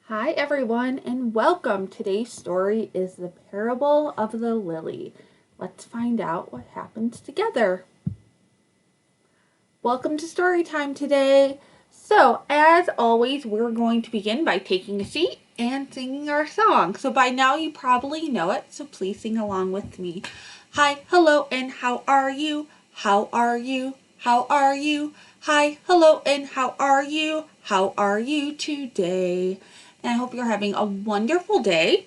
Hi everyone and welcome. Today's story is the parable of the lily. Let's find out what happens together. Welcome to story time today. So as always, we're going to begin by taking a seat and singing our song. So by now you probably know it, so please sing along with me. Hi, hello, and how are you? How are you? How are you? Hi, hello, and how are you? How are you today? And I hope you're having a wonderful day.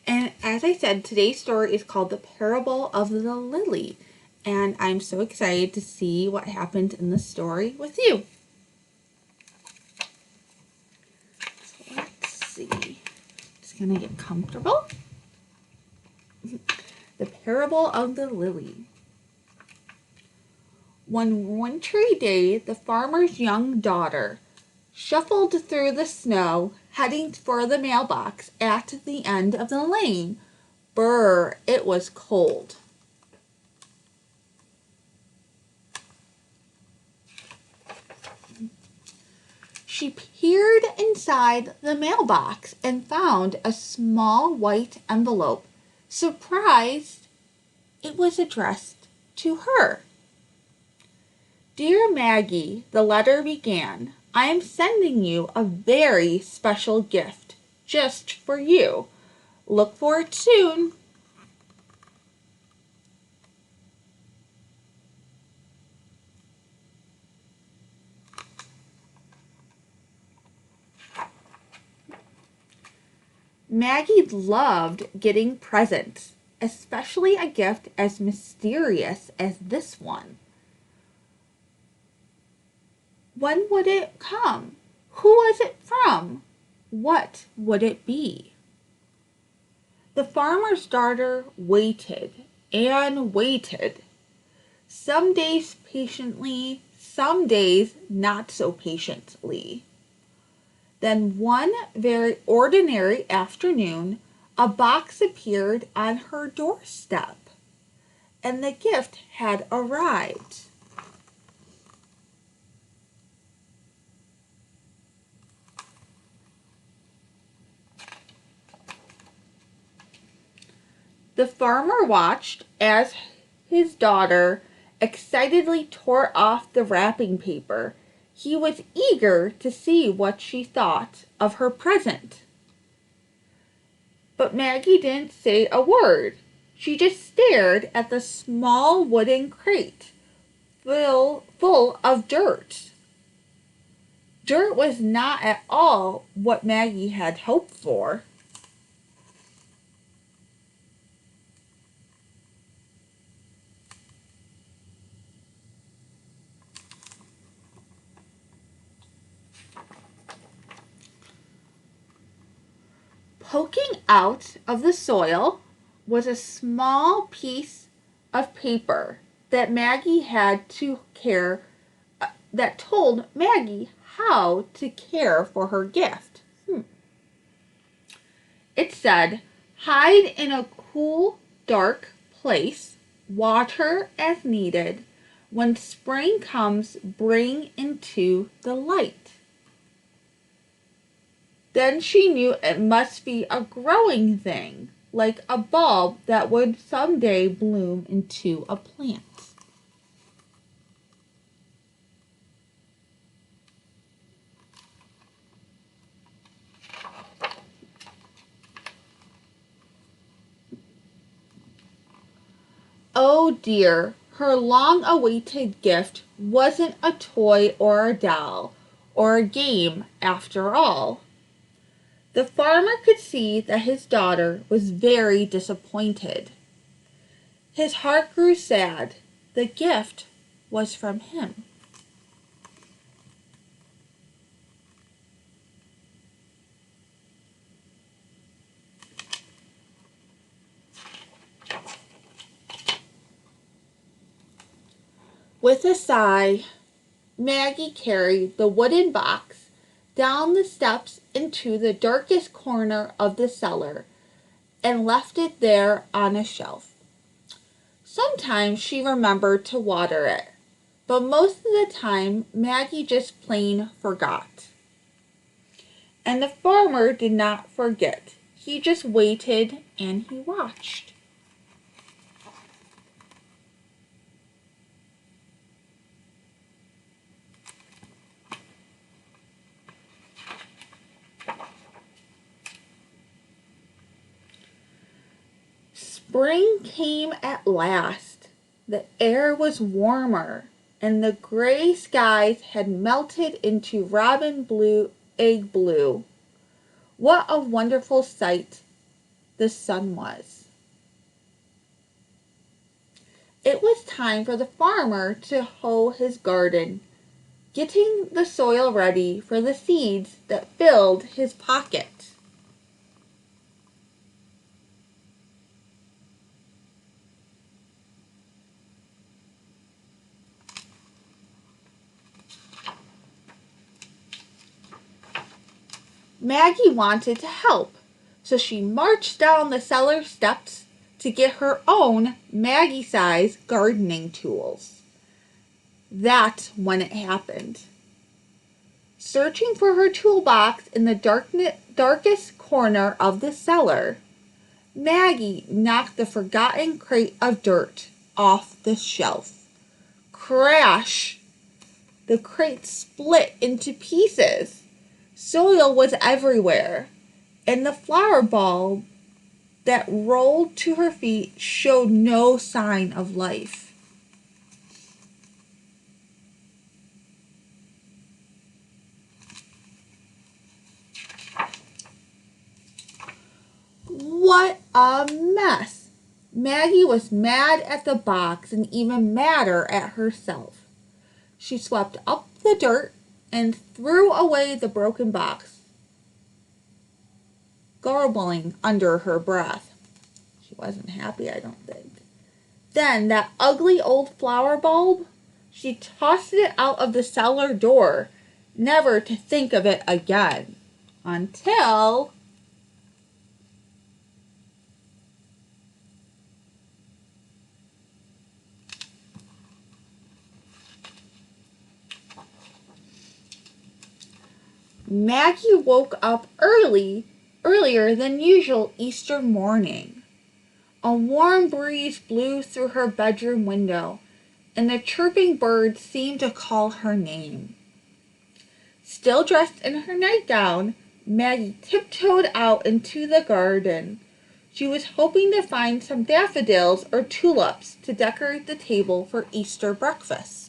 And as I said, today's story is called The Parable of the Lily. And I'm so excited to see what happens in the story with you. So let's see. Just gonna get comfortable. The Parable of the Lily. One wintry day, the farmer's young daughter shuffled through the snow, heading for the mailbox at the end of the lane. Brr, it was cold. She peered inside the mailbox and found a small white envelope. Surprised, it was addressed to her. Dear Maggie, the letter began, I am sending you a very special gift, just for you. Look for it soon. Maggie loved getting presents, especially a gift as mysterious as this one. When would it come? Who was it from? What would it be? The farmer's daughter waited and waited. Some days patiently, some days not so patiently. Then one very ordinary afternoon, a box appeared on her doorstep, and the gift had arrived. The farmer watched as his daughter excitedly tore off the wrapping paper. He was eager to see what she thought of her present. But Maggie didn't say a word. She just stared at the small wooden crate full of dirt. Dirt was not at all what Maggie had hoped for. Poking out of the soil was a small piece of paper that Maggie had to care that told Maggie how to care for her gift. It said, hide in a cool, dark place, water as needed. When spring comes, bring into the light. Then she knew it must be a growing thing, like a bulb that would someday bloom into a plant. Oh dear, her long-awaited gift wasn't a toy or a doll or a game after all. The farmer could see that his daughter was very disappointed. His heart grew sad. The gift was from him. With a sigh, Maggie carried the wooden box down the steps into the darkest corner of the cellar and left it there on a shelf. Sometimes she remembered to water it, but most of the time Maggie just plain forgot. And the farmer did not forget. He just waited and he watched. Spring came at last. The air was warmer, and the gray skies had melted into robin blue, egg blue. What a wonderful sight the sun was. It was time for the farmer to hoe his garden, getting the soil ready for the seeds that filled his pocket. Maggie wanted to help, so she marched down the cellar steps to get her own Maggie-sized gardening tools. That's when it happened. Searching for her toolbox in the darkest corner of the cellar, Maggie knocked the forgotten crate of dirt off the shelf. Crash! The crate split into pieces. Soil was everywhere, and the flower bulb that rolled to her feet showed no sign of life. What a mess! Maggie was mad at the box and even madder at herself. She swept up the dirt and threw away the broken box, garbling under her breath. She wasn't happy, I don't think. Then that ugly old flower bulb, she tossed it out of the cellar door, never to think of it again, until Maggie woke up earlier than usual Easter morning. A warm breeze blew through her bedroom window, and the chirping birds seemed to call her name. Still dressed in her nightgown, Maggie tiptoed out into the garden. She was hoping to find some daffodils or tulips to decorate the table for Easter breakfast.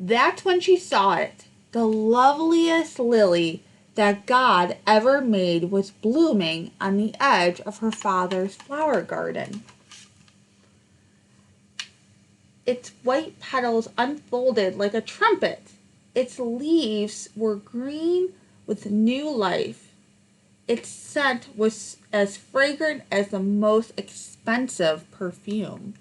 That's when she saw it. The loveliest lily that God ever made was blooming on the edge of her father's flower garden. Its white petals unfolded like a trumpet. Its leaves were green with new life. Its scent was as fragrant as the most expensive perfume.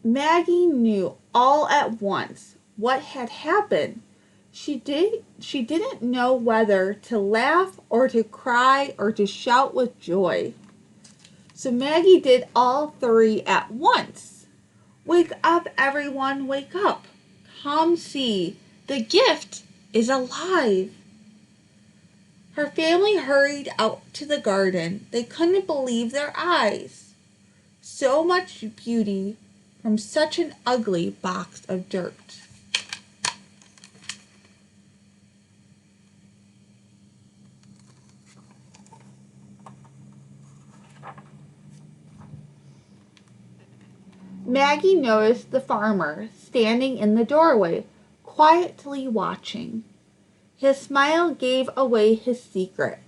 Maggie knew all at once what had happened. She didn't know whether to laugh or to cry or to shout with joy. So Maggie did all three at once. Wake up, everyone, wake up. Come see, the gift is alive. Her family hurried out to the garden. They couldn't believe their eyes. So much beauty from such an ugly box of dirt. Maggie noticed the farmer standing in the doorway, quietly watching. His smile gave away his secret.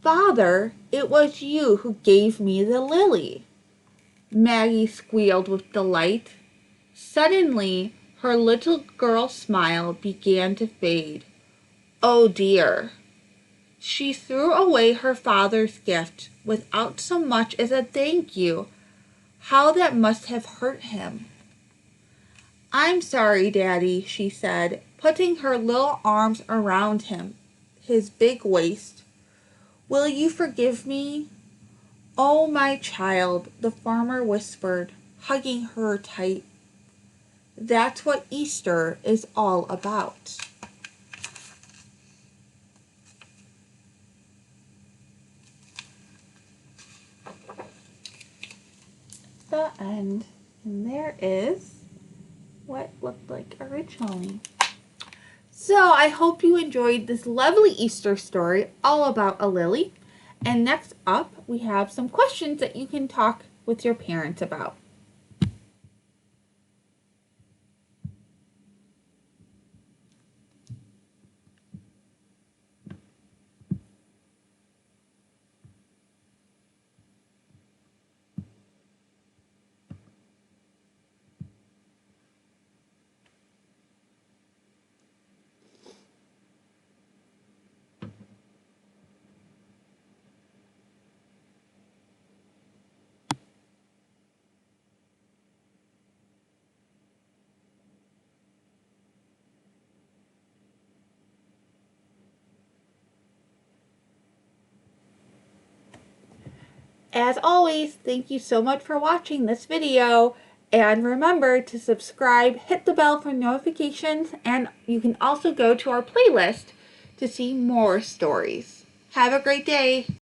"Father, it was you who gave me the lily." Maggie squealed with delight. Suddenly, her little girl smile began to fade. Oh dear. She threw away her father's gift without so much as a thank you. How that must have hurt him. I'm sorry, Daddy, she said, putting her little arms around him, his big waist. Will you forgive me? Oh, my child, the farmer whispered, hugging her tight. That's what Easter is all about. The end. And there is what looked like originally. So I hope you enjoyed this lovely Easter story all about a lily. And next up, we have some questions that you can talk with your parents about. As always, thank you so much for watching this video. And remember to subscribe, hit the bell for notifications, and you can also go to our playlist to see more stories. Have a great day.